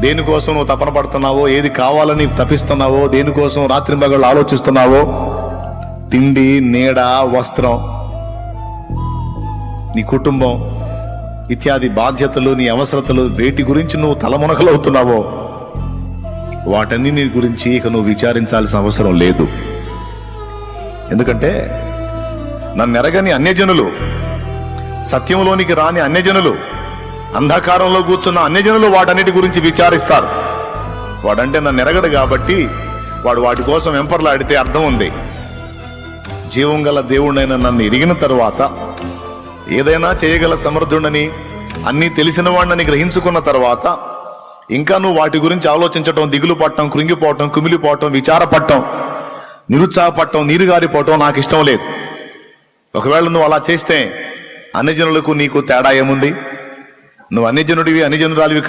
దేనికోసం నువ్వు తపన పడుతున్నావో, ఏది కావాలని తపిస్తున్నావో, దేనికోసం రాత్రింబగళ్ళు ఆలోచిస్తున్నావో, తిండి, నీడ, వస్త్రం, నీ కుటుంబం ఇత్యాది బాధ్యతలు, నీ అవసరతలు, వేటి గురించి నువ్వు తలమునకలవుతున్నావో వాటన్ని గురించి ఇక నువ్వు విచారించాల్సిన అవసరం లేదు. ఎందుకంటే నన్ను ఎరగని అన్యజనులు, సత్యంలోనికి రాని అన్యజనులు, అంధకారంలో కూర్చున్న అన్యజనులు వాటన్నిటి గురించి విచారిస్తారు. వాడంటే నన్ను ఎరగడు కాబట్టి వాడు వాటి కోసం వెంపర్లాడితే అర్థం ఉంది. జీవం గల దేవుడైన నన్ను ఎరిగిన తరువాత, ఏదైనా చేయగల సమర్థుడని, అన్నీ తెలిసిన వాడిని గ్రహించుకున్న తర్వాత ఇంకా నువ్వు వాటి గురించి ఆలోచించటం, దిగులు పట్టడం, కృంగిపోవటం, కుమిలిపోవటం, విచారపడటం, నిరుత్సాహపడటం, నీరుగారిపోవటం నాకు ఇష్టం లేదు. ఒకవేళ నువ్వు అలా చేస్తే అన్యజనులకు నీకు తేడా ఏముంది? నువ్వు అన్యజనుడివి, అన్యజనురాలివి